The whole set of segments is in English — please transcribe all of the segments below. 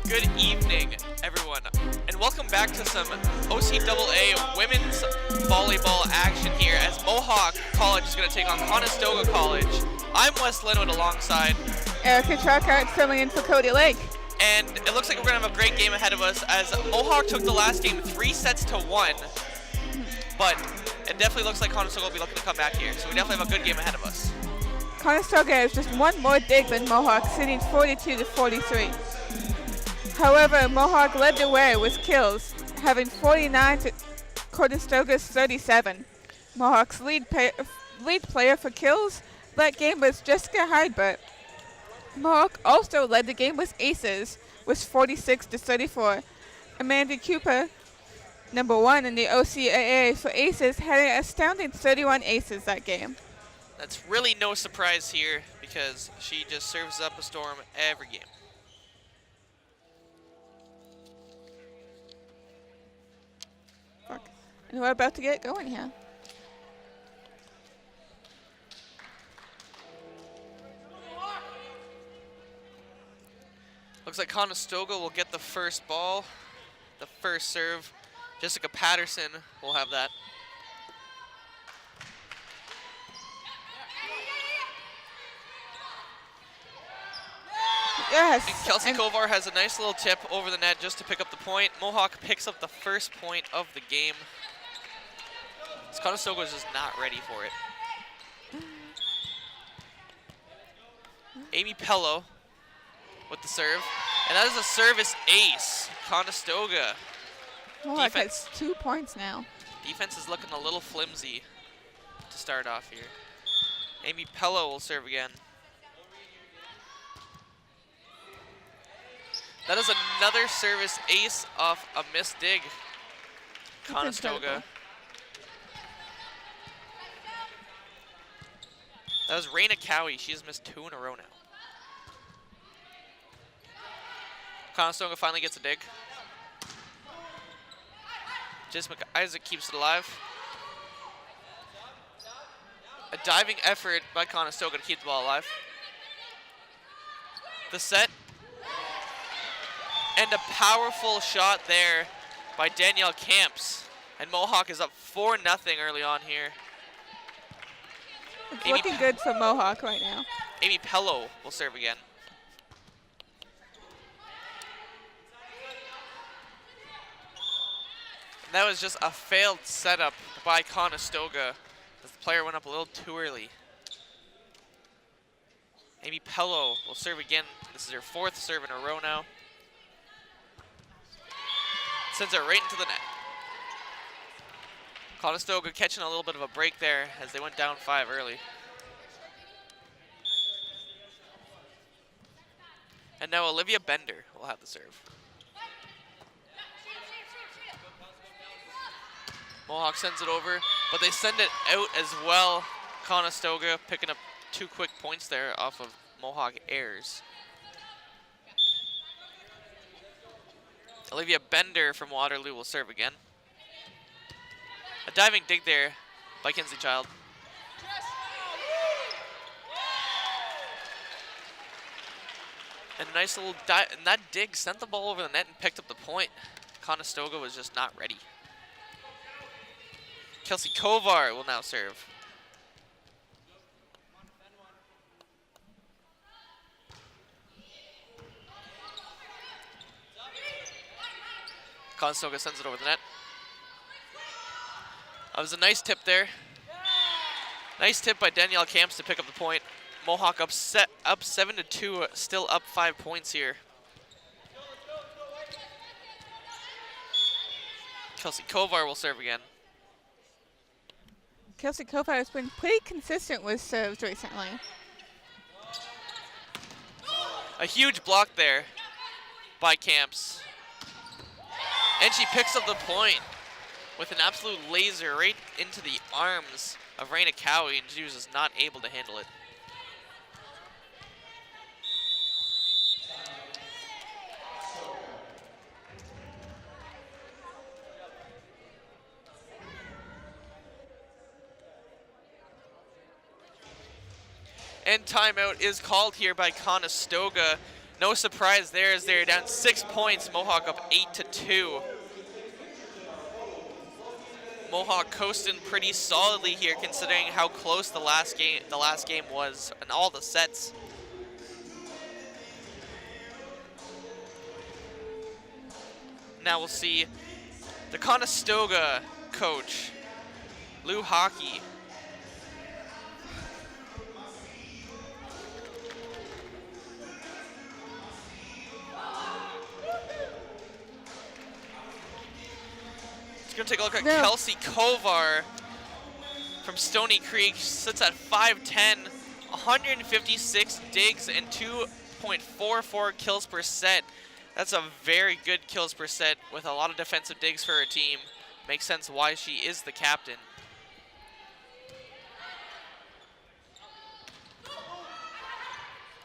Good evening, everyone, and welcome back to some OCAA women's volleyball action here as Mohawk College is going to take on Conestoga College. I'm Wes Linwood alongside Erica Truckart filling in for Cody Lake. And it looks like we're going to have a great game ahead of us as Mohawk took the last game 3-1, but it definitely looks like Conestoga will be looking to come back here, so we definitely have a good game ahead of us. Conestoga has just one more dig than Mohawk, sitting 42-43. However, Mohawk led the way with kills, having 49 to Conestoga's 37. Mohawk's lead player for kills that game was Jessica Heidbert. Mohawk also led the game with aces, with 46-34. Amanda Cooper, number 1 in the OCAA for aces, had an astounding 31 aces that game. That's really no surprise here because she just serves up a storm every game. And we're about to get going here. Looks like Conestoga will get the first ball, the first serve. Jessica Patterson will have that. Yes. And Kelsey Kovar has a nice little tip over the net just to pick up the point. Mohawk picks up the first point of the game. Conestoga is just not ready for it. Amy Pello with the serve. And that is a service ace. Conestoga. Mohawk has 2 points now. Defense is looking a little flimsy to start off here. Amy Pello will serve again. That is another service ace off a missed dig. Conestoga. That was Raina Cowie. She has missed 2 in a row now. Conestoga finally gets a dig. Jess McIsaac keeps it alive. A diving effort by Conestoga to keep the ball alive. The set. And a powerful shot there by Danielle Camps. And Mohawk is up 4-0 early on here. It's looking good for Mohawk right now. Amy Pello will serve again. And that was just a failed setup by Conestoga as the player went up a little too early. Amy Pello will serve again. This is her 4th serve in a row now. Sends it right into the net. Conestoga catching a little bit of a break there as they went down 5 early. And now Olivia Bender will have the serve. Mohawk sends it over, but they send it out as well. Conestoga picking up 2 quick points there off of Mohawk errors. Olivia Bender from Waterloo will serve again. A diving dig there by Kinsey Child. And a nice little dive, and that dig sent the ball over the net and picked up the point. Conestoga was just not ready. Kelsey Kovar will now serve. Conestoga sends it over the net. That was a nice tip there. Nice tip by Danielle Camps to pick up the point. Mohawk up 7-2, still up 5 points here. Kelsey Kovar will serve again. Kelsey Kovar has been pretty consistent with serves recently. A huge block there by Camps. And she picks up the point with an absolute laser right into the arms of Raina Cowie, and she was just not able to handle it. And timeout is called here by Conestoga. No surprise there as they're down 6 points. Mohawk up 8-2. Mohawk coasting pretty solidly here considering how close the last game was and all the sets. Now we'll see the Conestoga coach, Lou Hockey. Gonna take a look at Kelsey Kovar from Stony Creek. Sits at 5'10", 156 digs and 2.44 kills per set. That's a very good kills per set with a lot of defensive digs for her team. Makes sense why she is the captain.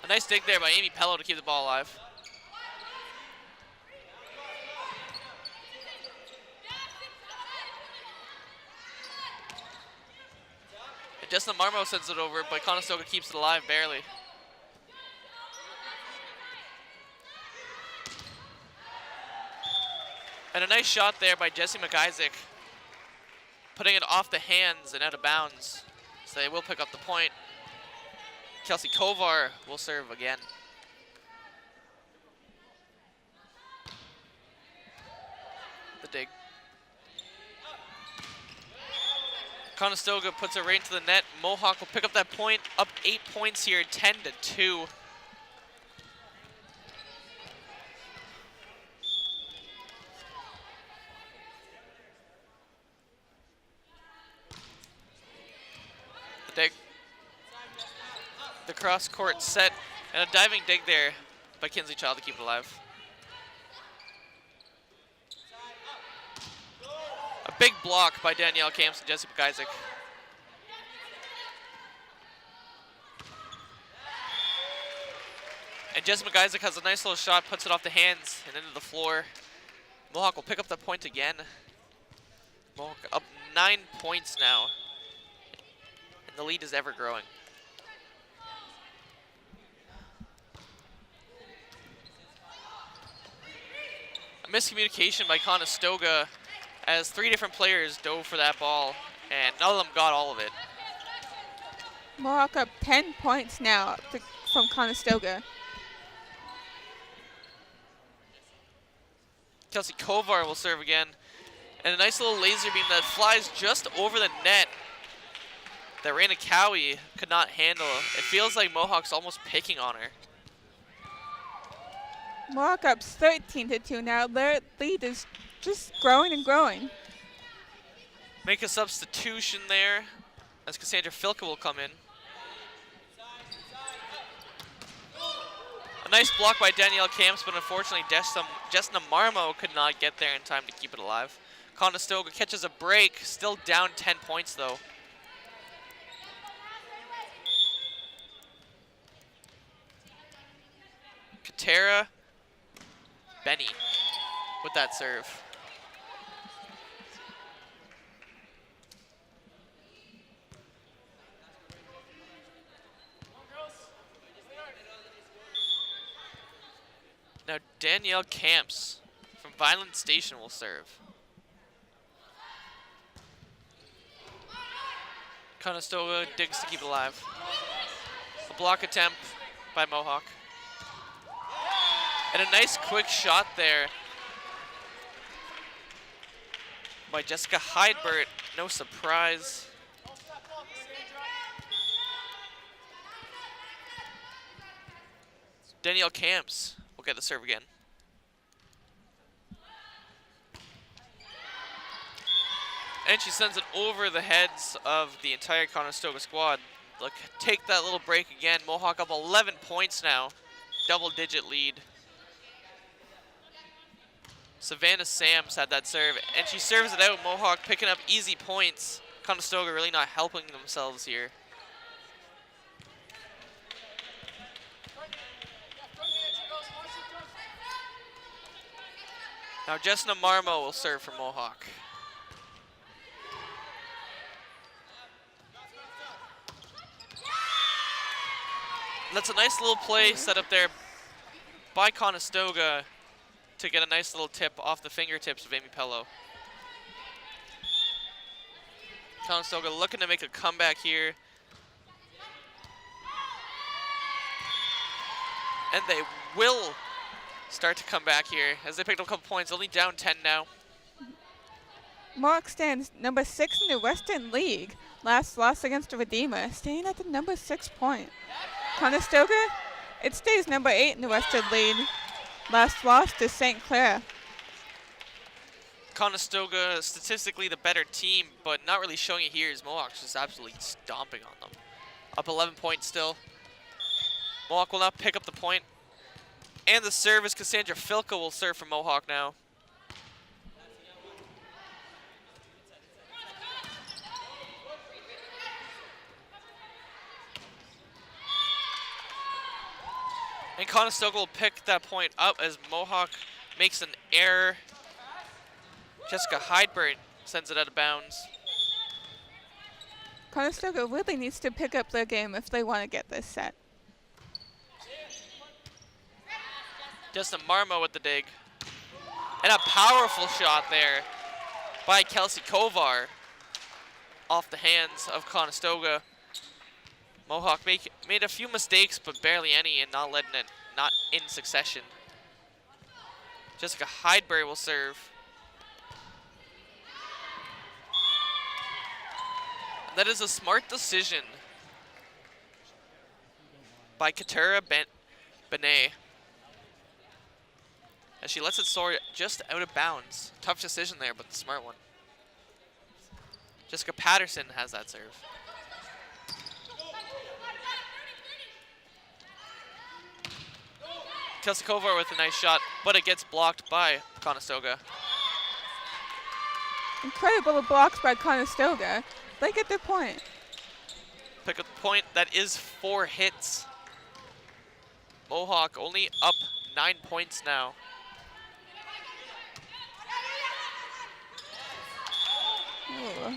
A nice dig there by Amy Pello to keep the ball alive. Jessica Marmo sends it over, but Conestoga keeps it alive barely. And a nice shot there by Jessie McIsaac, putting it off the hands and out of bounds. So they will pick up the point. Kelsey Kovar will serve again. The dig. Conestoga puts it right into the net. Mohawk will pick up that point, up 8 points here, 10-2. The dig. The cross-court set, and a diving dig there by Kinsey Child to keep it alive. A big block by Danielle Camps and Jessie McIsaac. And Jessie McIsaac has a nice little shot, puts it off the hands and into the floor. Mohawk will pick up the point again. Mohawk up 9 points now. And the lead is ever growing. A miscommunication by Conestoga as 3 different players dove for that ball, and none of them got all of it. Mohawk up 10 points now from Conestoga. Kelsey Kovar will serve again, and a nice little laser beam that flies just over the net that Raina Cowie could not handle. It feels like Mohawk's almost picking on her. Mohawk up 13-2 now. Their lead is just growing and growing. Make a substitution there as Cassandra Filka will come in. A nice block by Danielle Camps, but unfortunately Jessna Marmo could not get there in time to keep it alive. Conestoga catches a break, still down 10 points though. Katera Benny with that serve. Now Danielle Camps from Violent Station will serve. Conestoga digs to keep it alive. A block attempt by Mohawk. And a nice quick shot there by Jessica Heidbert. No surprise. Danielle Camps will get the serve again. And she sends it over the heads of the entire Conestoga squad. Look, take that little break again. Mohawk up 11 points now. Double-digit lead. Savannah Sams had that serve, and she serves it out. Mohawk picking up easy points. Conestoga really not helping themselves here. Now Jessna Marmo will serve for Mohawk. That's a nice little play set up there by Conestoga to get a nice little tip off the fingertips of Amy Pello. Conestoga looking to make a comeback here. And they will start to come back here as they picked up a couple points, only down 10 now. Mohawk stands number 6 in the Western League. Last loss against Redeemer, staying at the number 6 point. Conestoga, it stays number 8 in the Western League. Last loss to St. Clair. Conestoga statistically the better team, but not really showing it here as Mohawk's just absolutely stomping on them. Up 11 points still. Mohawk will not pick up the point. And the serve is Cassandra Filka will serve for Mohawk now. And Conestoga will pick that point up as Mohawk makes an error. Jessica Heidberg sends it out of bounds. Conestoga really needs to pick up their game if they want to get this set. Justin Marmo with the dig. And a powerful shot there by Kelsey Kovar off the hands of Conestoga. Mohawk made a few mistakes, but barely any, and not letting it, not in succession. Jessica Heidberg will serve. And that is a smart decision by Katara Benet. As she lets it soar just out of bounds. Tough decision there, but the smart one. Jessica Patterson has that serve. Kelsey Kovar with a nice shot, but it gets blocked by Conestoga. Incredible blocks by Conestoga. They get their point. Pick up the point. That is 4 hits. Mohawk only up 9 points now. Ooh.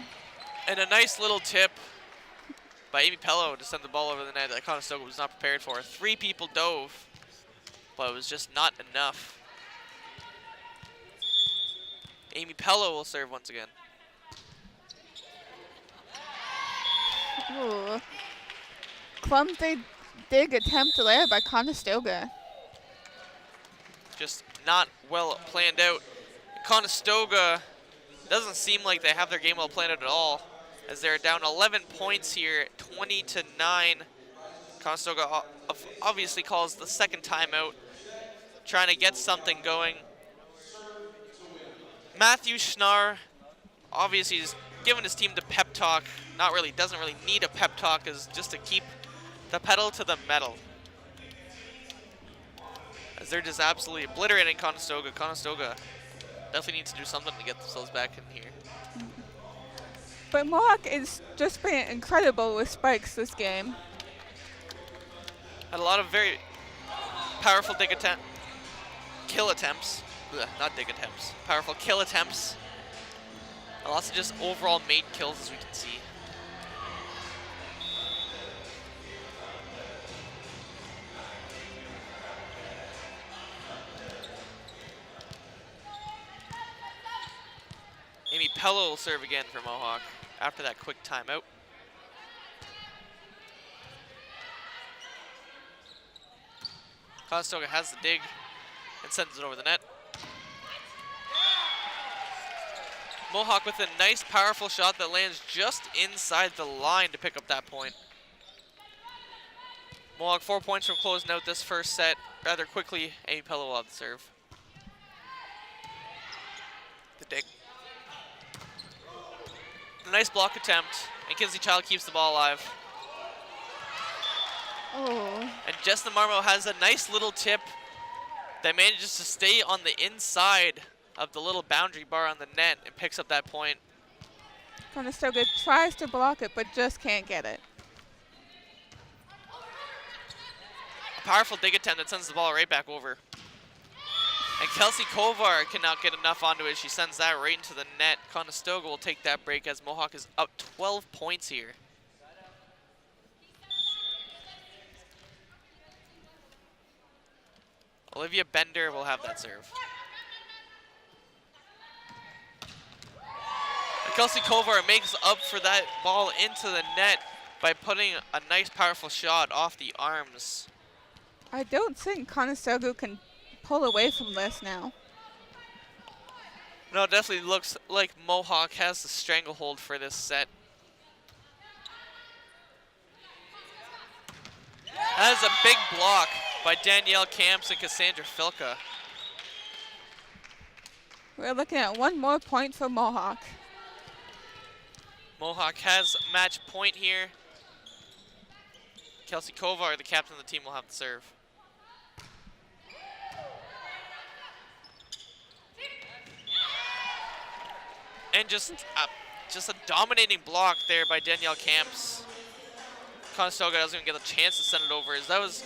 And a nice little tip by Amy Pello to send the ball over the net that Conestoga was not prepared for. 3 people dove, but it was just not enough. Amy Pello will serve once again. Ooh. Clumsy dig attempt there by Conestoga. Just not well planned out. Conestoga doesn't seem like they have their game well planned out at all, as they're down 11 points here, 20-9. Conestoga obviously calls the second timeout, trying to get something going. Matthew Schnarr obviously is giving his team the pep talk. Doesn't really need a pep talk, is just to keep the pedal to the metal. As they're just absolutely obliterating Conestoga. Conestoga definitely needs to do something to get themselves back in here. But Mohawk is just being incredible with spikes this game. Had a lot of very powerful kill attempts. Ugh, not dig attempts. Powerful kill attempts. And lots of just overall made kills, as we can see. Amy Pello will serve again for Mohawk after that quick timeout. Conestoga has the dig and sends it over the net. Mohawk with a nice, powerful shot that lands just inside the line to pick up that point. Mohawk 4 points from closing out this first set rather quickly. Amy Pello will have the serve. The dig. A nice block attempt, and Kinsey Child keeps the ball alive. Oh. And Justin Marmo has a nice little tip that manages to stay on the inside of the little boundary bar on the net and picks up that point. Conestoga tries to block it, but just can't get it. A powerful dig attempt that sends the ball right back over. And Kelsey Kovar cannot get enough onto it. She sends that right into the net. Conestoga will take that break as Mohawk is up 12 points here. Olivia Bender will have that serve. And Kelsey Kovar makes up for that ball into the net by putting a nice, powerful shot off the arms. I don't think Conestoga can pull away from this now. No, it definitely looks like Mohawk has the stranglehold for this set. That is a big block by Danielle Camps and Cassandra Filka. We're looking at one more point for Mohawk. Mohawk has match point here. Kelsey Kovar, the captain of the team, will have the serve. And just a dominating block there by Danielle Camps. Conestoga doesn't even get a chance to send it over. That was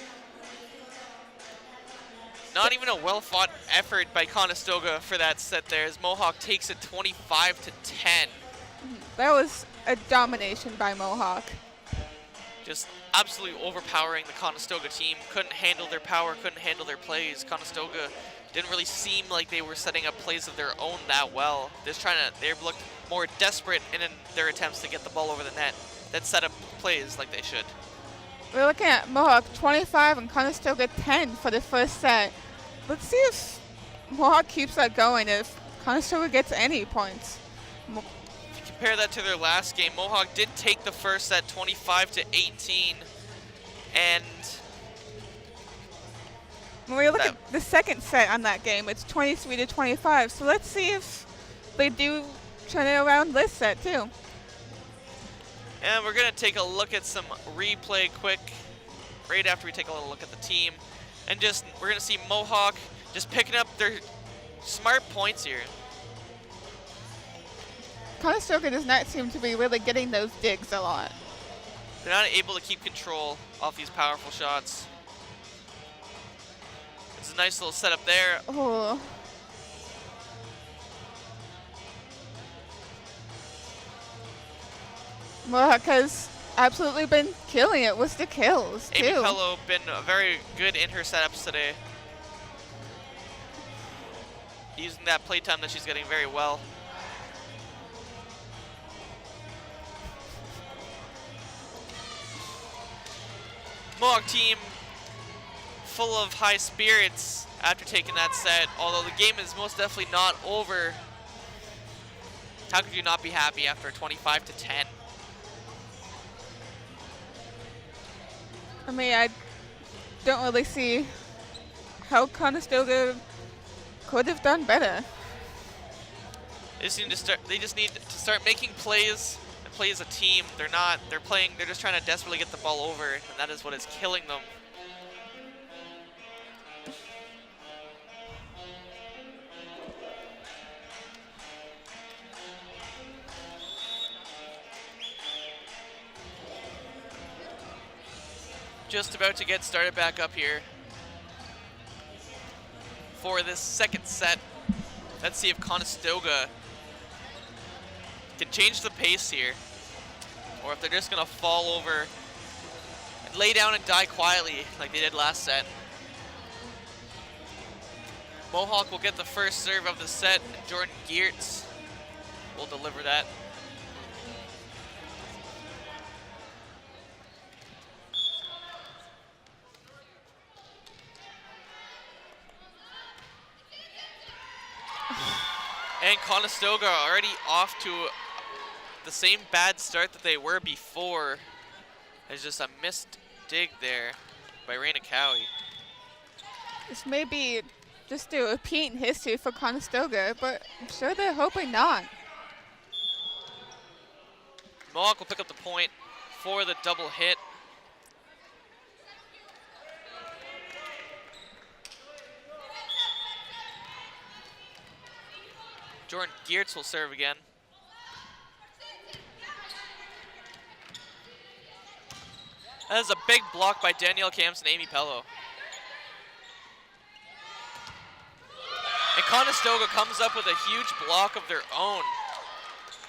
not even a well-fought effort by Conestoga for that set there, as Mohawk takes it 25-10. That was a domination by Mohawk. Just absolutely overpowering the Conestoga team. Couldn't handle their power, couldn't handle their plays. Conestoga didn't really seem like they were setting up plays of their own that well. They looked more desperate in their attempts to get the ball over the net than set up plays like they should. We're looking at Mohawk 25 and Conestoga 10 for the first set. Let's see if Mohawk keeps that going, if Conestoga gets any points. If you compare that to their last game, Mohawk did take the first set 25-18, and when we look at the second set on that game, it's 23-25. So let's see if they do turn it around this set too. And we're gonna take a look at some replay quick, right after we take a little look at the team. And we're gonna see Mohawk just picking up their smart points here. Conestoga does not seem to be really getting those digs a lot. They're not able to keep control off these powerful shots. It's a nice little setup there. Oh. Mohawk has absolutely been killing it with the kills, too. Amy Pello been very good in her setups today. Using that playtime that she's getting very well. Mohawk team full of high spirits after taking that set, although the game is most definitely not over. How could you not be happy after 25-10? I mean, I don't really see how Conestoga could have done better. They just need to start making plays and play as a team. They're just trying to desperately get the ball over, and that is what is killing them. Just about to get started back up here for this second set. Let's see if Conestoga can change the pace here, or if they're just gonna fall over and lay down and die quietly like they did last set. Mohawk will get the first serve of the set, and Jordan Geertz will deliver that. And Conestoga already off to the same bad start that they were before. There's just a missed dig there by Raina Cowie. This may be just a repeat in history for Conestoga, but I'm sure they're hoping not. Mohawk will pick up the point for the double hit. Jordan Geertz will serve again. That is a big block by Danielle Camps and Amy Pello. And Conestoga comes up with a huge block of their own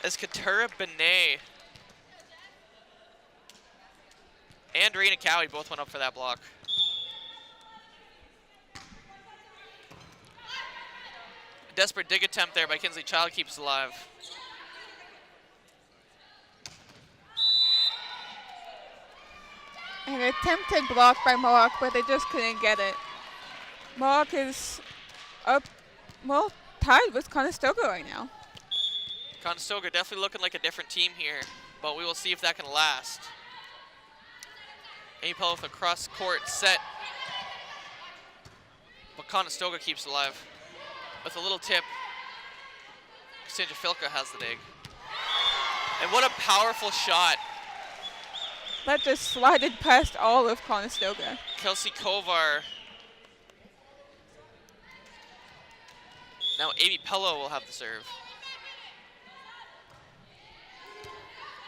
as Katura Benet and Raina Cowie both went up for that block. A desperate dig attempt there by Kinsley Child keeps it alive. An attempted block by Mohawk, but they just couldn't get it. Mohawk is up, well, tied with Conestoga right now. Conestoga definitely looking like a different team here, but we will see if that can last. Amy Pello with a cross-court set, but Conestoga keeps it alive. With a little tip, Cassandra Filka has the dig. And what a powerful shot. That just slided past all of Conestoga. Kelsey Kovar. Now Amy Pello will have the serve.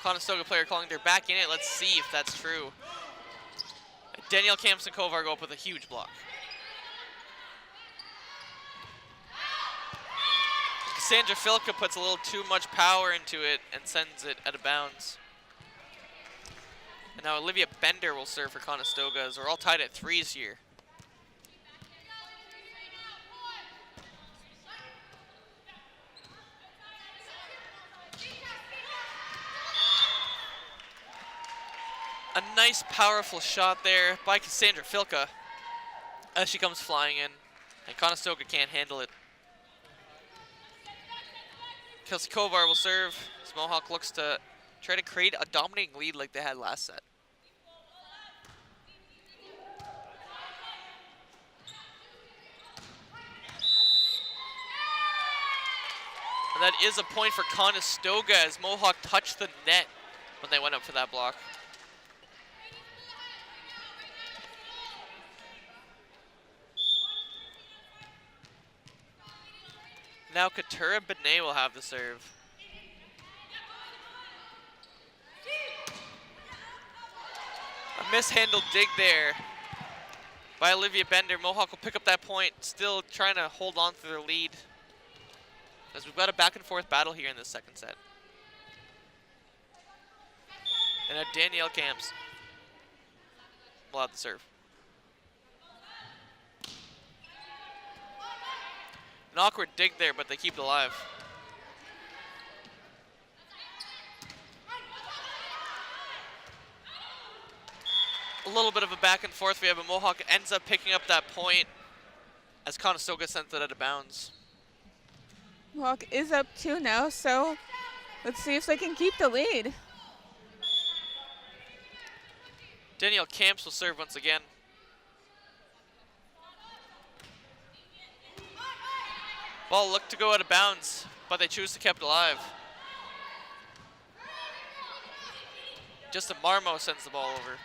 Conestoga player calling they're back in it. Let's see if that's true. Danielle Camps and Kovar go up with a huge block. Cassandra Filka puts a little too much power into it and sends it out of bounds. And now Olivia Bender will serve for Conestoga as we're all tied at threes here. A nice, powerful shot there by Cassandra Filka as she comes flying in, and Conestoga can't handle it. Kelsey Kovar will serve as Mohawk looks to try to create a dominating lead like they had last set. And that is a point for Conestoga as Mohawk touched the net when they went up for that block. Now Katura Benet will have the serve. A mishandled dig there by Olivia Bender. Mohawk will pick up that point, still trying to hold on to their lead. As we've got a back and forth battle here in this second set. And now Danielle Camps will have the serve. An awkward dig there, but they keep it alive. A little bit of a back and forth we have, but Mohawk ends up picking up that point as Conestoga sent it out of bounds. Mohawk is up 2 now, so let's see if they can keep the lead. Danielle Camps will serve once again. Ball looked to go out of bounds, but they choose to keep it alive. Just Marmo sends the ball over.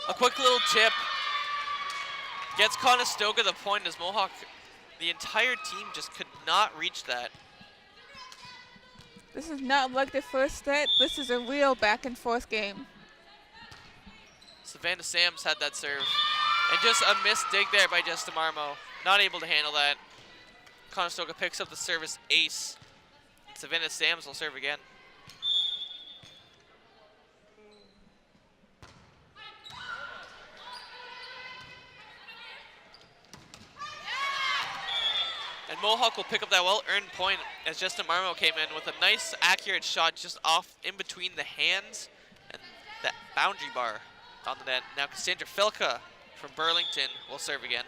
A quick little tip gets Conestoga the point as Mohawk, the entire team just could not reach that. This is not like the first set. This is a real back and forth game. Savannah Sams had that serve. And just a missed dig there by Jess Marmo. Not able to handle that. Conestoga picks up the service ace. Savannah Sams will serve again. And Mohawk will pick up that well-earned point as Justin Marmo came in with a nice, accurate shot just off in between the hands and that boundary bar on the net. Now Cassandra Filka from Burlington will serve again.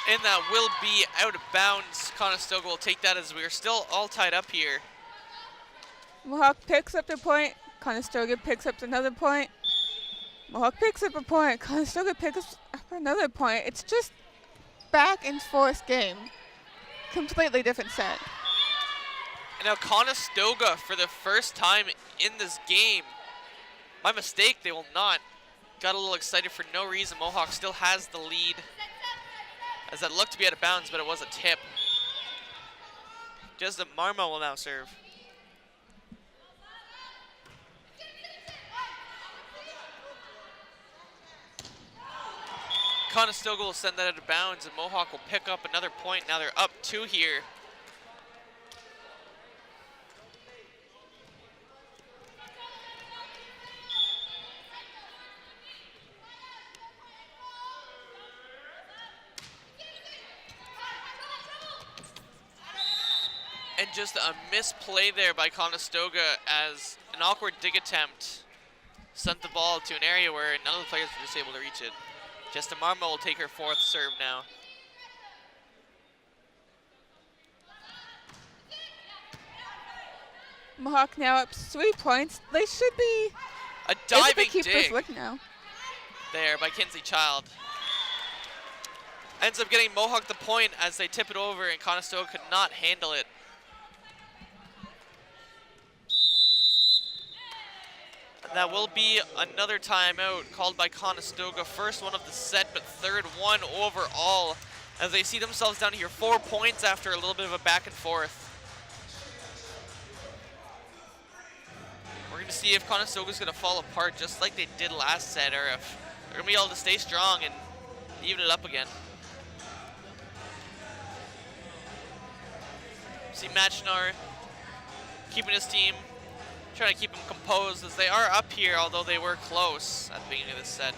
And that will be out of bounds. Conestoga will take that as we are still all tied up here. Mohawk picks up the point. Conestoga picks up another point. Mohawk picks up a point. Conestoga picks up another point. It's just back and forth game. Completely different set. And now Conestoga for the first time in this game. My mistake, they will not. Got a little excited for no reason. Mohawk still has the lead. As that looked to be out of bounds, but it was a tip. Just Marmo will now serve. Conestoga will send that out of bounds, and Mohawk will pick up another point. Now they're up 2 here. just a misplay there by Conestoga as an awkward dig attempt sent the ball to an area where none of the players were just able to reach it. Jessica Marmo will take her 4th serve now. Mohawk now up 3 points. They should be A able to diving keep this dig look now. there by Kinsey Child. Ends up getting Mohawk the point as they tip it over, and Conestoga could not handle it. And that will be another timeout called by Conestoga. First one of the set, but 3rd one overall, as they see themselves down here 4 points after a little bit of a back and forth. We're going to see if Conestoga's going to fall apart just like they did last set, or if they're going to be able to stay strong and even it up again. See Machinar keeping his team, trying to keep them composed as they are up here, although they were close at the beginning of this set.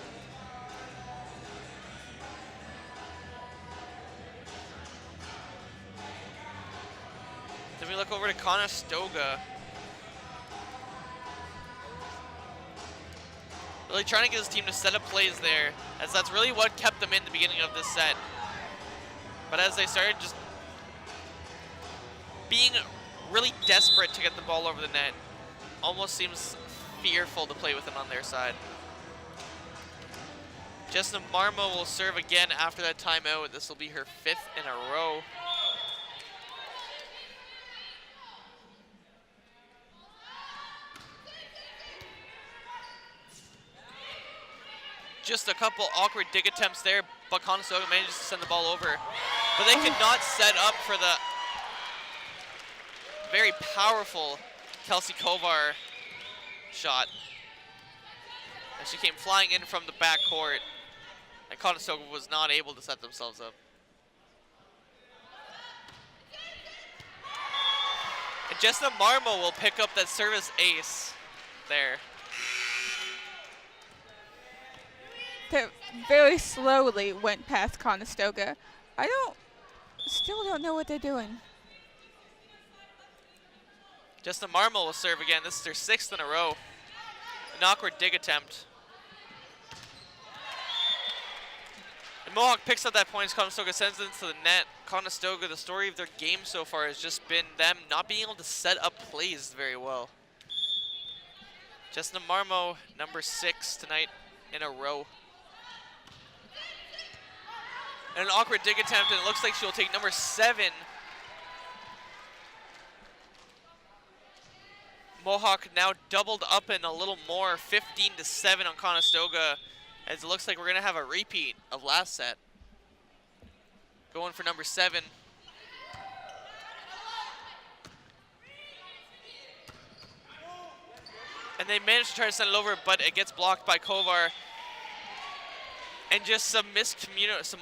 Then we look over to Conestoga. Really trying to get his team to set up plays there, as that's really what kept them in the beginning of this set. But as they started just being really desperate to get the ball over the net, almost seems fearful to play with him on their side. Jessica Marmo will serve again after that timeout. This will be her 5th in a row. Just a couple awkward dig attempts there, but Conestoga manages to send the ball over. But they could not set up for the very powerful Kelsey Kovar shot. And she came flying in from the back court, and Conestoga was not able to set themselves up. And Jessica Marmo will pick up that service ace there. That very slowly went past Conestoga. Still don't know what they're doing. Jessica Marmo will serve again. This is their 6th in a row. An awkward dig attempt. And Mohawk picks up that point as Conestoga sends it into the net. Conestoga, the story of their game so far has just been them not being able to set up plays very well. Jessica Marmo, number 6 tonight in a row. And an awkward dig attempt, and it looks like she'll take number 7. Mohawk now doubled up in a little more, 15-7 on Conestoga, as it looks like we're going to have a repeat of last set. Going for number 7. And they managed to try to send it over, but it gets blocked by Kovar. And just some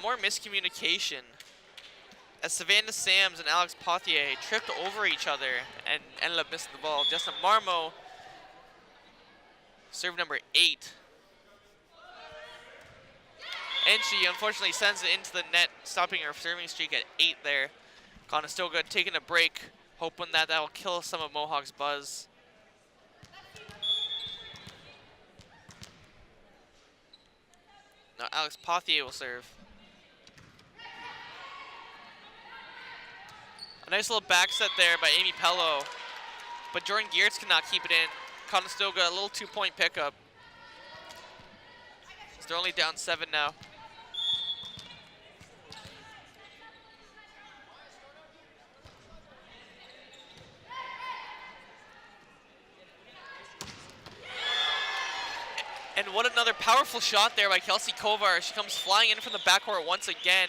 more miscommunication as Savannah Sams and Alex Pothier tripped over each other and ended up missing the ball. Jessica Marmo, serve number 8. And she unfortunately sends it into the net, stopping her serving streak at 8 there. Conestoga taking a break, hoping that will kill some of Mohawk's buzz. Now Alex Pothier will serve. A nice little back set there by Amy Pello, but Jordan Geertz cannot keep it in. Conestoga, a little 2-point pickup. So they're only down 7 now. And what another powerful shot there by Kelsey Kovar. She comes flying in from the backcourt once again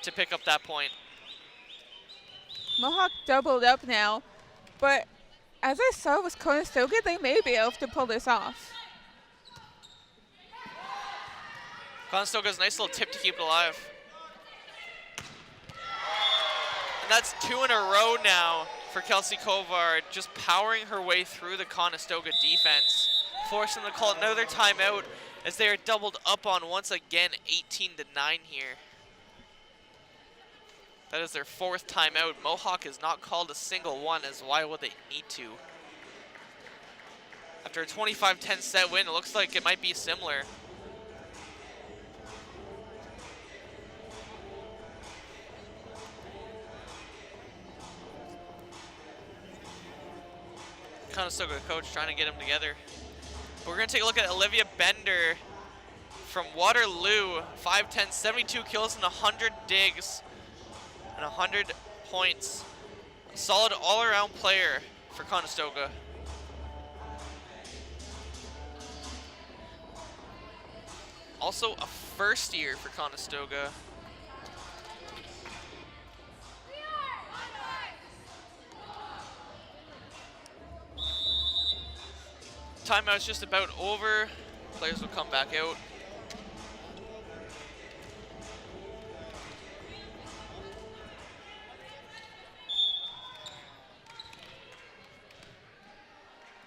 to pick up that point. Mohawk doubled up now, but as I saw with Conestoga, they may be able to pull this off. Conestoga's a nice little tip to keep it alive. And that's 2 in a row now for Kelsey Kovar, just powering her way through the Conestoga defense, forcing them to call another timeout as they are doubled up on once again, 18-9 here. That is their 4th timeout. Mohawk has not called a single one, as why would they need to? After a 25-10 set win, it looks like it might be similar. Conestoga coach trying to get them together. But we're going to take a look at Olivia Bender from Waterloo. 5'10", 72 kills and 100 digs and 100 points. A solid all-around player for Conestoga. Also a first year for Conestoga. Timeout's just about over. Players will come back out.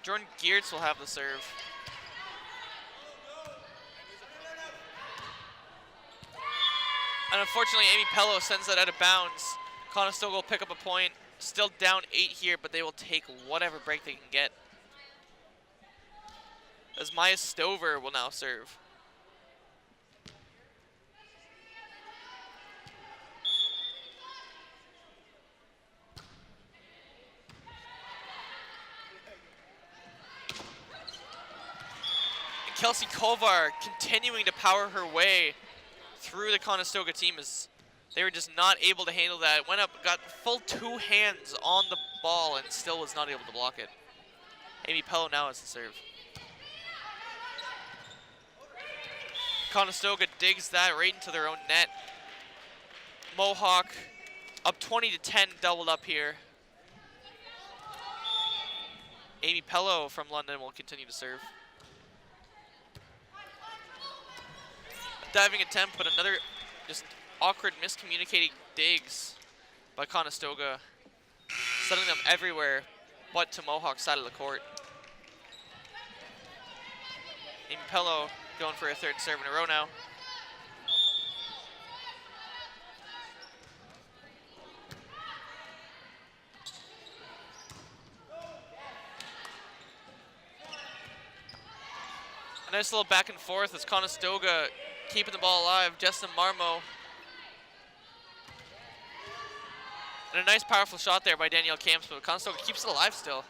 Jordan Geertz will have the serve. And unfortunately, Amy Pello sends that out of bounds. Conestoga will pick up a point. Still down 8 here, but they will take whatever break they can get. As Maya Stover will now serve. And Kelsey Kovar continuing to power her way through the Conestoga team as they were just not able to handle that. Went up, got full 2 hands on the ball and still was not able to block it. Amy Pello now has the serve. Conestoga digs that right into their own net. Mohawk up 20-10, doubled up here. Amy Pello from London will continue to serve. A diving attempt, but another just awkward miscommunicating digs by Conestoga, sending them everywhere but to Mohawk's side of the court. Amy Pello going for a 3rd serve in a row now. A nice little back and forth as Conestoga keeping the ball alive. Jessa Marmo. And a nice powerful shot there by Danielle Camps, but Conestoga keeps it alive still.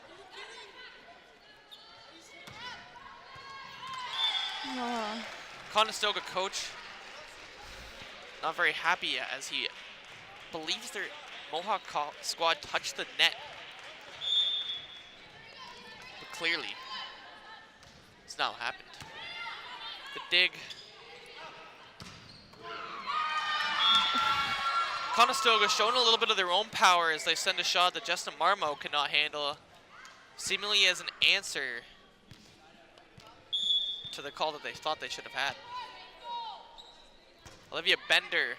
Conestoga coach not very happy as he believes their Mohawk squad touched the net. But clearly, it's not what happened. The dig. Conestoga showing a little bit of their own power as they send a shot that Justin Marmo cannot handle, seemingly as an answer to the call that they thought they should have had. Olivia Bender.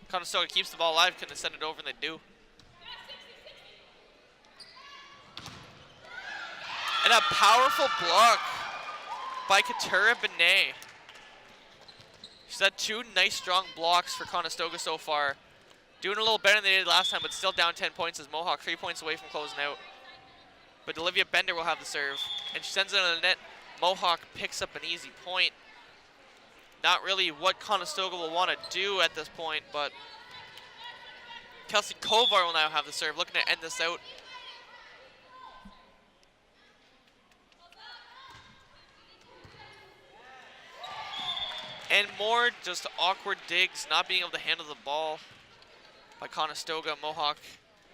Conestoga keeps the ball alive, couldn't send it over, and they do. And a powerful block by Katura Benet. She's had 2 nice strong blocks for Conestoga so far. Doing a little better than they did last time, but still down 10 points as Mohawk 3 points away from closing out. But Olivia Bender will have the serve, and she sends it on the net. Mohawk picks up an easy point. Not really what Conestoga will want to do at this point, but Kelsey Kovar will now have the serve, looking to end this out. And more just awkward digs, not being able to handle the ball by Conestoga. Mohawk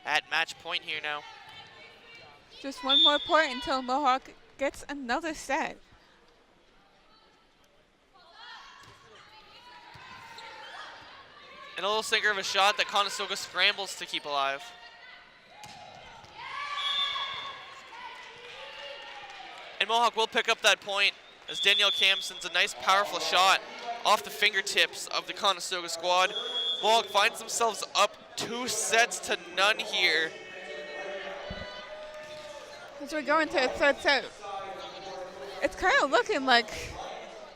at match point here now. Just one more point until Mohawk gets another set. And a little sinker of a shot that Conestoga scrambles to keep alive. And Mohawk will pick up that point as Danielle Camp sends a nice powerful shot off the fingertips of the Conestoga squad. Mohawk finds themselves up 2-0 here. As we're going to a 3rd set, it's kind of looking like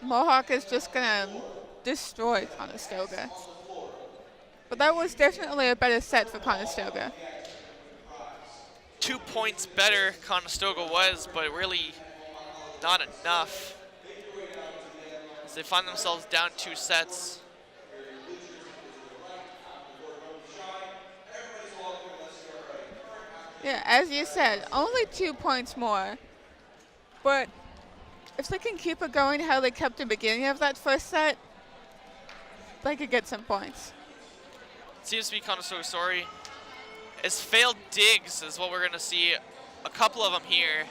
Mohawk is just gonna destroy Conestoga. But that was definitely a better set for Conestoga. 2 points better Conestoga was, but really not enough. As they find themselves down 2 sets. Yeah, as you said, only 2 points more. But if they can keep it going how they kept the beginning of that first set, they could get some points. Seems to be Conestoga's story. As failed digs is what we're going to see. A couple of them here.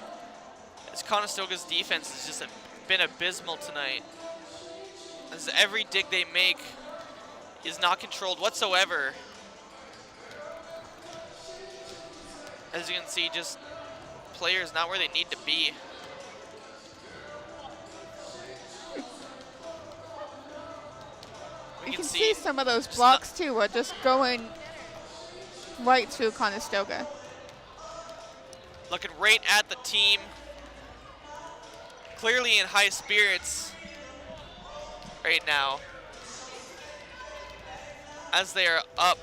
As Conestoga's defense has just been abysmal tonight. As every dig they make is not controlled whatsoever. As you can see, just players not where they need to be. You can see some of those blocks too are just going right through Conestoga. Looking right at the team. Clearly in high spirits right now. As they are up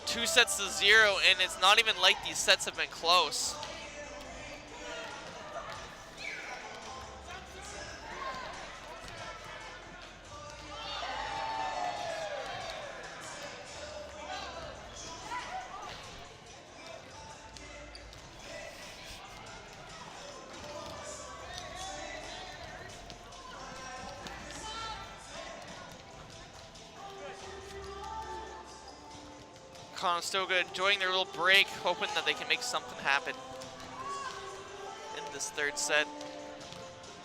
2-0, and it's not even like these sets have been close. Conestoga enjoying their little break, hoping that they can make something happen in this third set.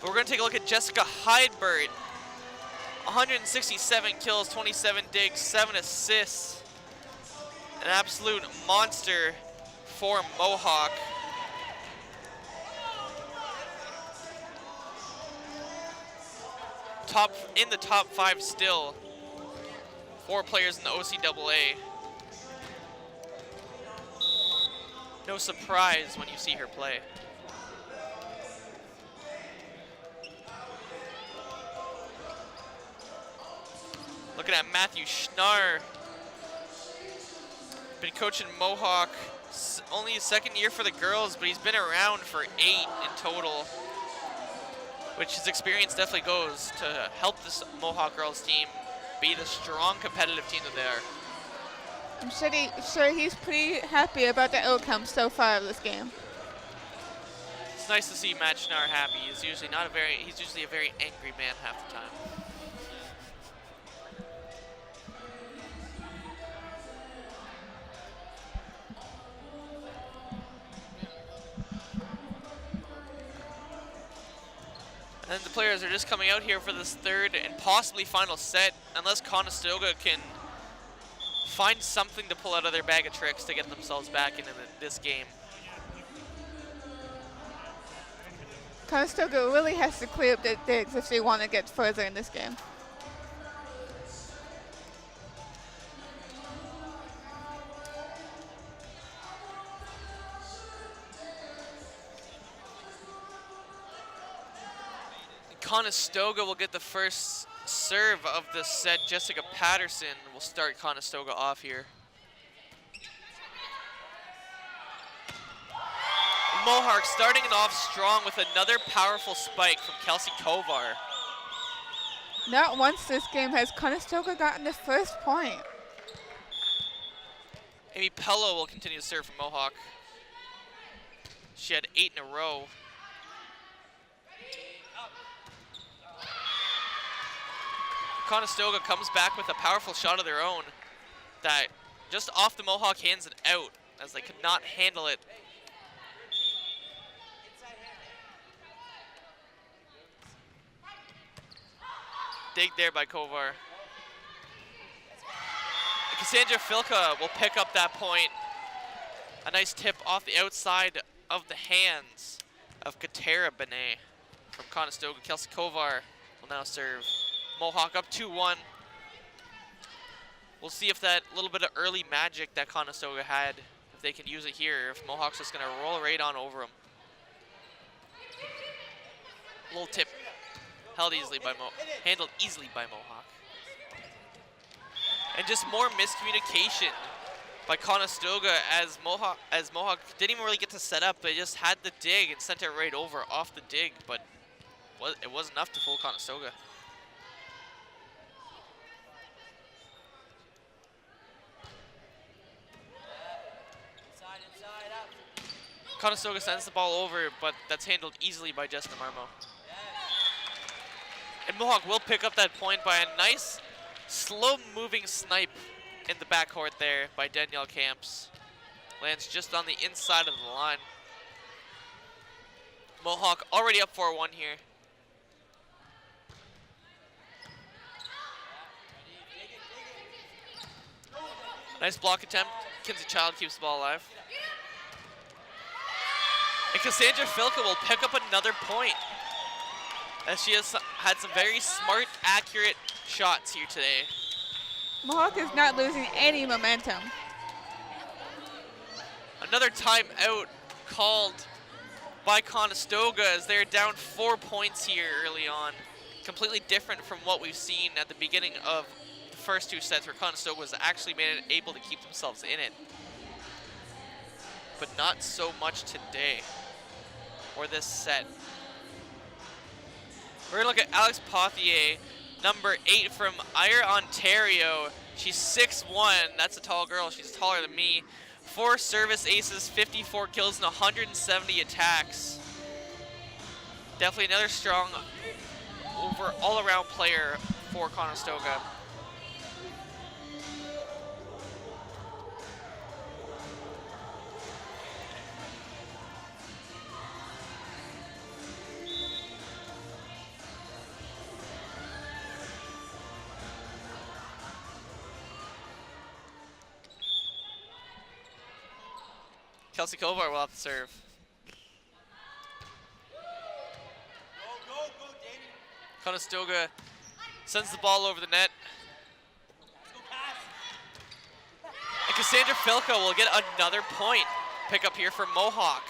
But we're going to take a look at Jessica Heidbert. 167 kills, 27 digs, 7 assists. An absolute monster for Mohawk. In the top 5 still. 4 players in the OCAA. No surprise when you see her play. Looking at Matthew Schnarr. Been coaching Mohawk, only his second year for the girls, but he's been around for 8 in total. Which his experience definitely goes to help this Mohawk girls team be the strong competitive team that they are. I'm sure he's pretty happy about the outcome so far of this game. It's nice to see Matt Schnarr happy. He's usually a very angry man half the time. And the players are just coming out here for this third and possibly final set, unless Conestoga can find something to pull out of their bag of tricks to get themselves back into this game. Conestoga really has to clear up their digs if they want to get further in this game. Conestoga will get the first serve of the set. Jessica Patterson will start Conestoga off here. Mohawk starting it off strong with another powerful spike from Kelsey Kovar. Not once this game has Conestoga gotten the first point. Amy Pello will continue to serve for Mohawk. She had 8 in a row. Conestoga comes back with a powerful shot of their own that just off the Mohawk hands and out, as they could not handle it. Dig there by Kovar. Cassandra Filka will pick up that point. A nice tip off the outside of the hands of Katera Benet from Conestoga. Kelsey Kovar will now serve. Mohawk up 2-1. We'll see if that little bit of early magic that Conestoga had, if they can use it here, if Mohawk's just gonna roll right on over them. Little tip handled easily by Mohawk. And just more miscommunication by Conestoga as Mohawk didn't even really get to set up. They just had the dig and sent it right over off the dig, but it was enough to fool Conestoga. Conestoga sends the ball over, but that's handled easily by Justin Marmo. And Mohawk will pick up that point by a nice, slow-moving snipe in the backcourt there by Danielle Camps. Lands just on the inside of the line. Mohawk already up 4-1 here. Nice block attempt. Kinsey Child keeps the ball alive. And Cassandra Filka will pick up another point, as she has had some very smart, accurate shots here today. Mohawk is not losing any momentum. Another timeout called by Conestoga as they're down 4 points here early on. Completely different from what we've seen at the beginning of the first two sets, where Conestoga was actually able to keep themselves in it. But not so much today, or this set. We're gonna look at Alex Pothier, number 8 from Ayr, Ontario. She's 6'1", that's a tall girl, she's taller than me. 4 service aces, 54 kills, and 170 attacks. Definitely another strong all-around player for Conestoga. Kelsey Kovar will have to serve. Conestoga sends the ball over the net. And Cassandra Filka will get another point pick up here for Mohawk.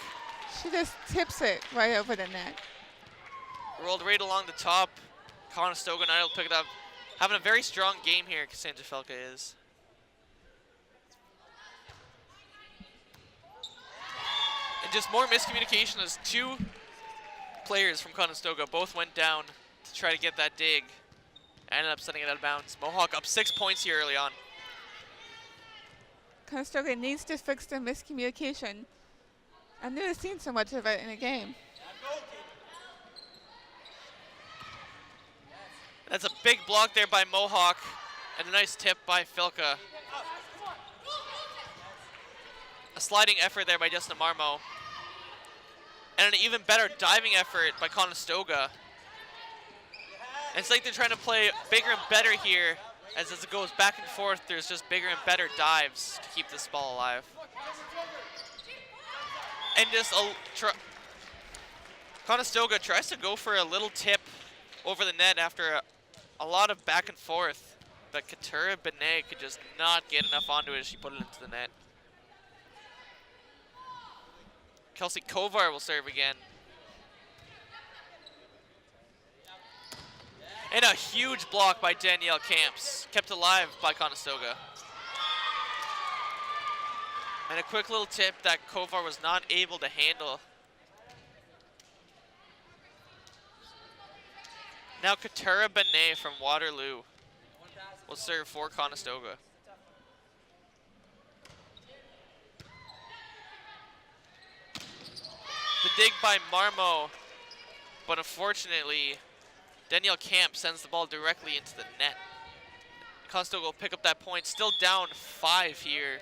She just tips it right over the net. Rolled right along the top. Conestoga now will pick it up. Having a very strong game here, Cassandra Filka is. And just more miscommunication as 2 players from Conestoga both went down to try to get that dig. Ended up sending it out of bounds. Mohawk up 6 points here early on. Conestoga needs to fix the miscommunication. I've never seen so much of it in a game. That's a big block there by Mohawk, and a nice tip by Filka. A sliding effort there by Justin Marmo. And an even better diving effort by Conestoga. And it's like they're trying to play bigger and better here. As it goes back and forth, there's just bigger and better dives to keep this ball alive. And just Conestoga tries to go for a little tip over the net after a lot of back and forth. But Katura Benet could just not get enough onto it as she put it into the net. Kelsey Kovar will serve again. And a huge block by Danielle Camps, kept alive by Conestoga. And a quick little tip that Kovar was not able to handle. Now Katura Benet from Waterloo will serve for Conestoga. The dig by Marmo, but unfortunately, Danielle Camp sends the ball directly into the net. Conestoga will pick up that point, still down 5 here.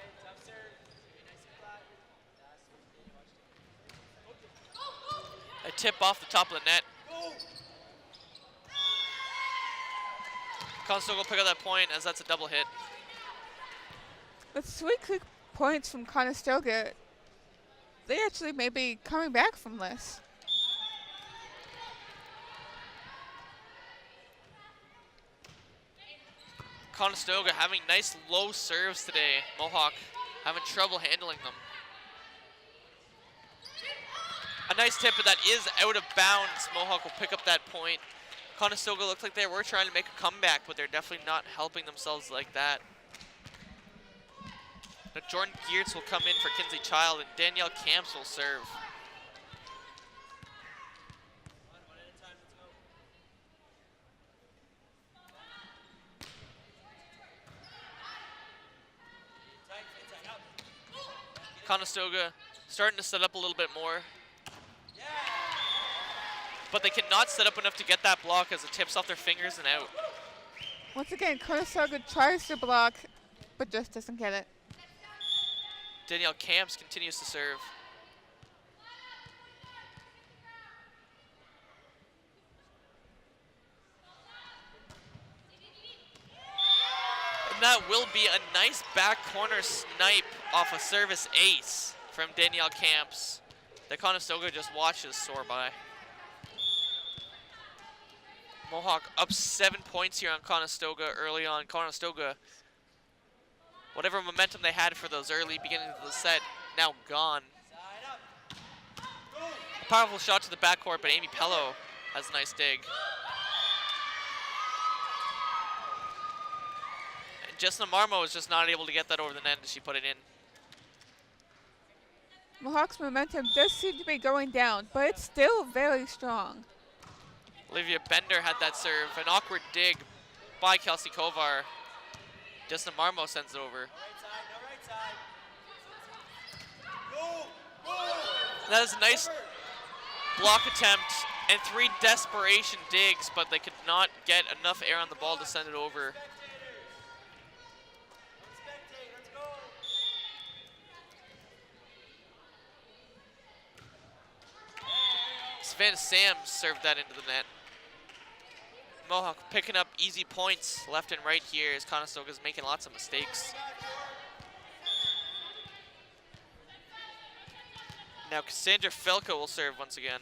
A tip off the top of the net. Conestoga will pick up that point as that's a double hit. With sweet quick points from Conestoga, they actually may be coming back from this. Conestoga having nice low serves today. Mohawk having trouble handling them. A nice tip, but that is out of bounds. Mohawk will pick up that point Conestoga looked like they were trying to make a comeback, but they're definitely not helping themselves like that. Now Jordan Geertz will come in for Kinsey Child, and Danielle Camps will serve. Conestoga starting to set up a little bit more. But they cannot set up enough to get that block as it tips off their fingers and out. Once again, Conestoga tries to block, but just doesn't get it. Danielle Camps continues to serve. And that will be a nice back corner snipe off a service ace from Danielle Camps that Conestoga just watches soar by. Mohawk up 7 points here on Conestoga early on. Conestoga, whatever momentum they had for those early beginnings of the set, now gone. A powerful shot to the backcourt, but Amy Pello has a nice dig. And Jessna Marmo was just not able to get that over the net as she put it in. Mohawk's momentum does seem to be going down, but it's still very strong. Olivia Bender had that serve. An awkward dig by Kelsey Kovar. Jessna Marmo sends it over. That is a nice block attempt and 3 desperation digs, but they could not get enough air on the ball to send it over. Savannah Sams served that into the net. Mohawk picking up easy points left and right here as Conestoga's making lots of mistakes. Now Cassandra Felka will serve once again.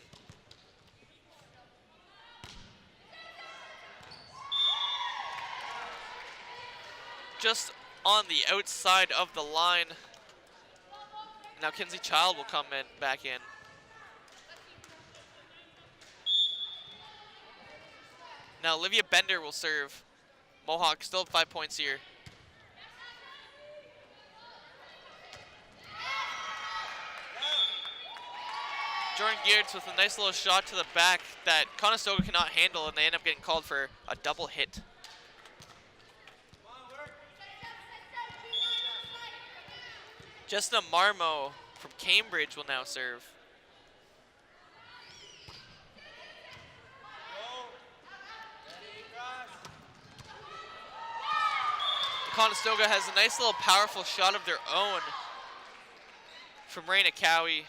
Just on the outside of the line. Now Kinsey Child will come in back in. Now Olivia Bender will serve. Mohawk still 5 points here. Jordan Geertz with a nice little shot to the back that Conestoga cannot handle, and they end up getting called for a double hit. Jessna Marmo from Cambridge will now serve. Conestoga has a nice little powerful shot of their own from Raina Cowie.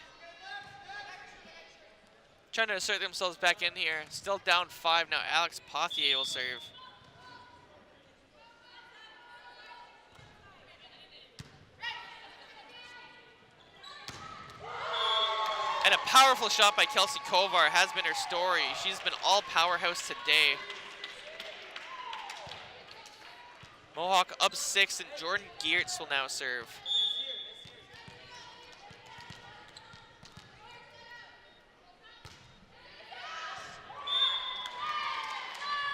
Trying to assert themselves back in here. Still down 5 now. Alex Pothier will serve. And a powerful shot by Kelsey Kovar has been her story. She's been all powerhouse today. Mohawk up 6, and Jordan Geertz will now serve.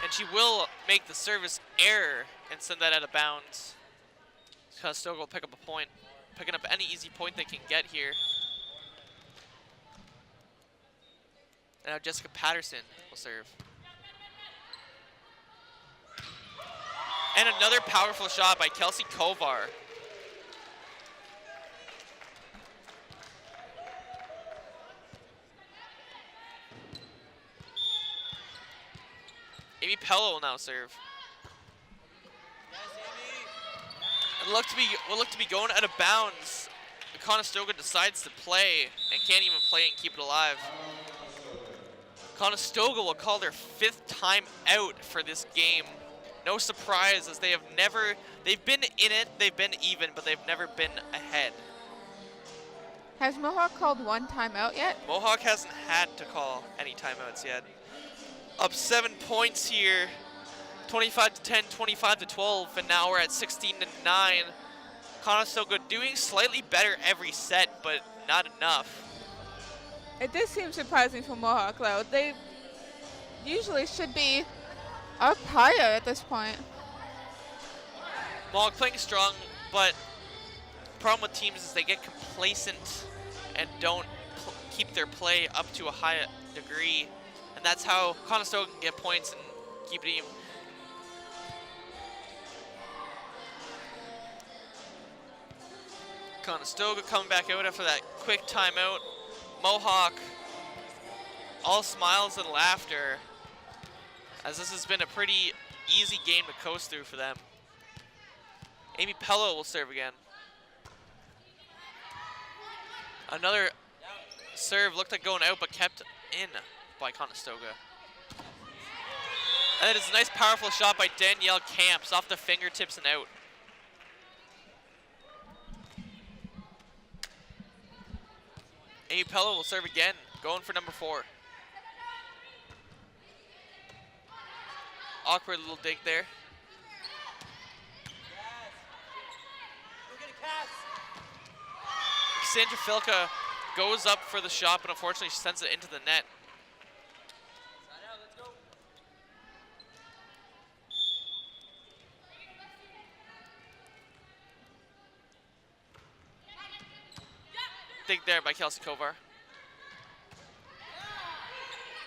And she will make the service error and send that out of bounds. Conestoga will pick up a point. Picking up any easy point they can get here. And now Jessica Patterson will serve. And another powerful shot by Kelsey Kovar. Amy Pello will now serve. It will look to be going out of bounds. Conestoga decides to play and can't even play it and keep it alive. Conestoga will call their 5th time out for this game. No surprise, as they've been in it, they've been even, but they've never been ahead. Has Mohawk called one timeout yet? Mohawk hasn't had to call any timeouts yet. Up 7 points here, 25-10, 25-12, and now we're at 16-9. Conestoga doing slightly better every set, but not enough. It does seem surprising for Mohawk, though. They usually should be up higher at this point. Mohawk playing strong, but problem with teams is they get complacent and don't keep their play up to a high degree, and that's how Conestoga can get points and keep it even. Conestoga coming back out after that quick timeout. Mohawk, all smiles and laughter, as this has been a pretty easy game to coast through for them. Amy Pello will serve again. Another serve looked like going out, but kept in by Conestoga. And it is a nice powerful shot by Danielle Camps off the fingertips and out. Amy Pello will serve again, going for number 4. Awkward little dig there. Cassandra Filka goes up for the shot, but unfortunately she sends it into the net. Dig there by Kelsey Kovar.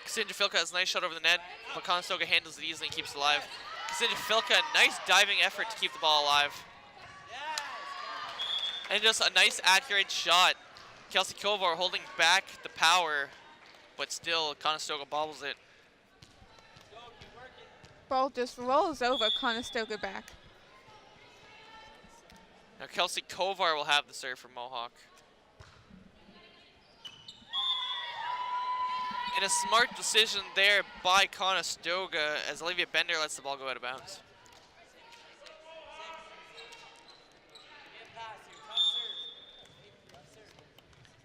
Cassandra Filka has a nice shot over the net, but Conestoga handles it easily and keeps it alive. Cassandra Filka, nice diving effort to keep the ball alive. And just a nice accurate shot. Kelsey Kovar holding back the power, but still Conestoga bobbles it. Ball just rolls over Conestoga back. Now Kelsey Kovar will have the serve for Mohawk. And a smart decision there by Conestoga as Olivia Bender lets the ball go out of bounds.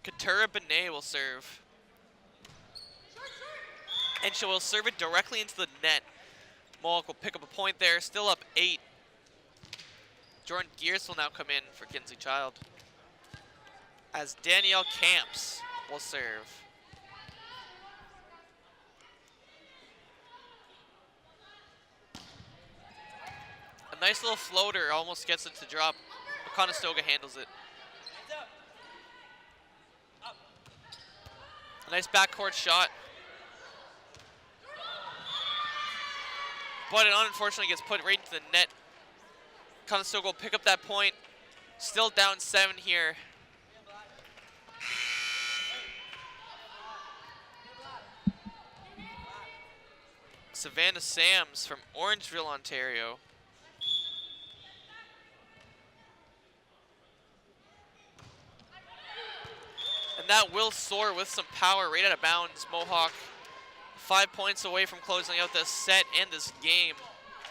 Katura Benet will serve. And she will serve it directly into the net. Mohawk will pick up a point there, still up 8. Jordan Gears will now come in for Kinsey Child, as Danielle Camps will serve. A nice little floater, almost gets it to drop, but Conestoga handles it. A nice backcourt shot. But it unfortunately gets put right into the net. Conestoga will pick up that point. Still down 7 here. Savannah Sams from Orangeville, Ontario. And that will soar with some power right out of bounds. Mohawk 5 points away from closing out this set and this game.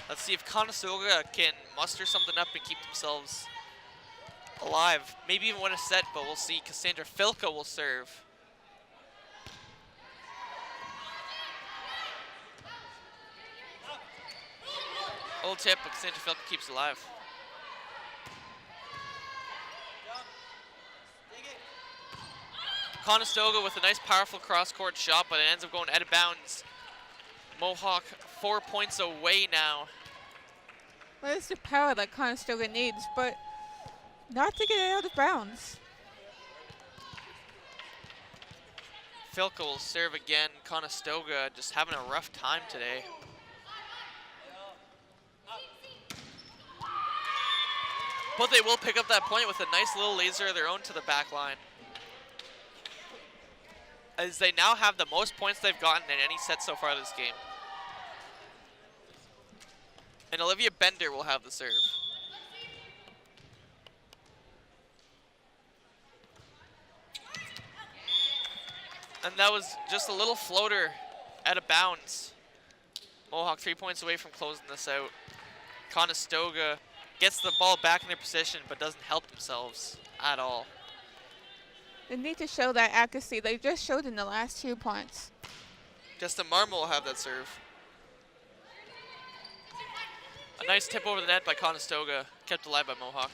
Let's see if Conestoga can muster something up and keep themselves alive. Maybe even win a set, but we'll see. Cassandra Filka will serve. Old tip, but Cassandra Filka keeps it alive. Conestoga with a nice powerful cross-court shot, but it ends up going out of bounds. Mohawk 4 points away now. Well, it's the power that Conestoga needs, but not to get it out of bounds. Filka will serve again. Conestoga just having a rough time today. But they will pick up that point with a nice little laser of their own to the back line, as they now have the most points they've gotten in any set so far this game. And Olivia Bender will have the serve. And that was just a little floater out of bounds. Mohawk 3 points away from closing this out. Conestoga gets the ball back in their position, but doesn't help themselves at all. They need to show that accuracy they just showed in the last 2 points. Justin Marmol will have that serve. A nice tip over the net by Conestoga, kept alive by Mohawk.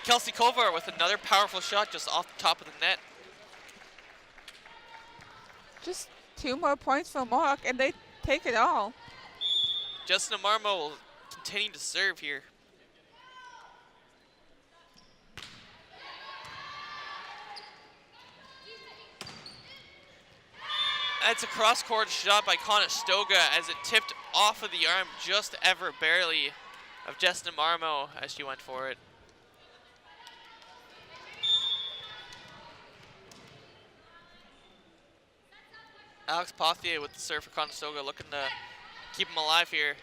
Kelsey Kovar with another powerful shot just off the top of the net. Just 2 more points for Mohawk, and they take it all. Justin Amarmo will continue to serve here. It's a cross-court shot by Conestoga as it tipped off of the arm just ever barely of Justin Amarmo as she went for it. Alex Pothier with the serve for Conestoga, looking to keep him alive here.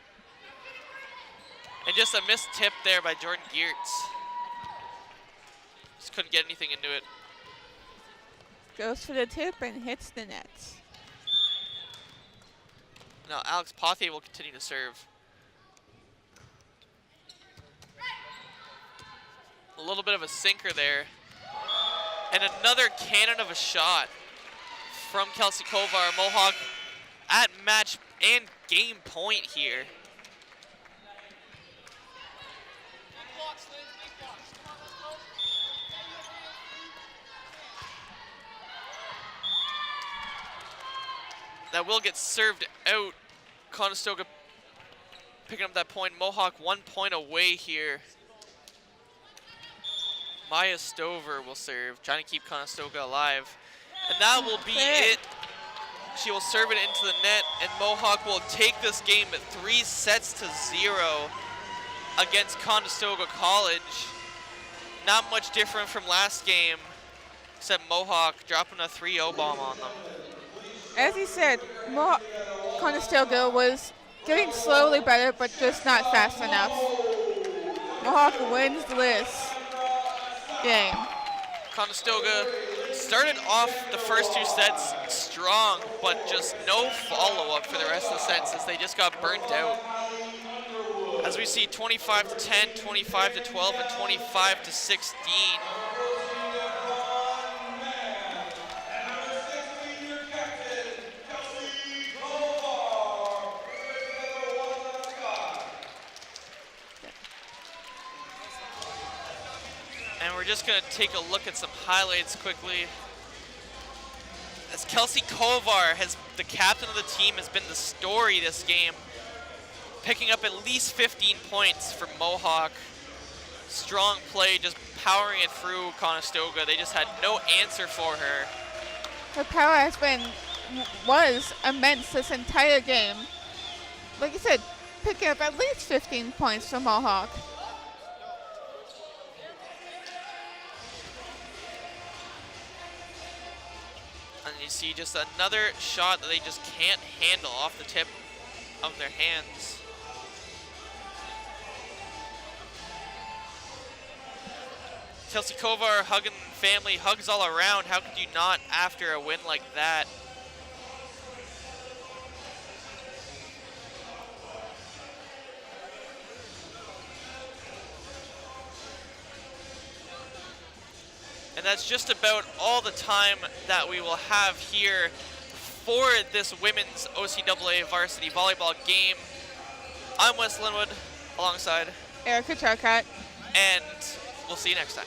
And just a missed tip there by Jordan Geertz. Just couldn't get anything into it. Goes for the tip and hits the net. Now Alex Pothier will continue to serve. A little bit of a sinker there. And another cannon of a shot from Kelsey Kovar. Mohawk at match and game point here. That will get served out. Conestoga picking up that point. Mohawk 1 point away here. Maya Stover will serve, trying to keep Conestoga alive. And that will be it. She will serve it into the net, and Mohawk will take this game at 3-0 against Conestoga College. Not much different from last game, except Mohawk dropping a 3-0 bomb on them. As you said, Conestoga was getting slowly better, but just not fast enough. Mohawk wins this game. Conestoga started off the first 2 sets strong, but just no follow-up for the rest of the sets as they just got burnt out. As we see 25-10, 25-12, and 25-16. And we're just going to take a look at some highlights quickly. As Kelsey Kovar, the captain of the team, has been the story this game, picking up at least 15 points for Mohawk. Strong play, just powering it through Conestoga. They just had no answer for her. Her power was immense this entire game. Like you said, picking up at least 15 points for Mohawk. And you see just another shot that they just can't handle off the tip of their hands. Kelsey Kovar hugging family, hugs all around. How could you not after a win like that? And that's just about all the time that we will have here for this women's OCAA varsity volleyball game. I'm Wes Linwood alongside Erica Charcott. and we'll see you next time.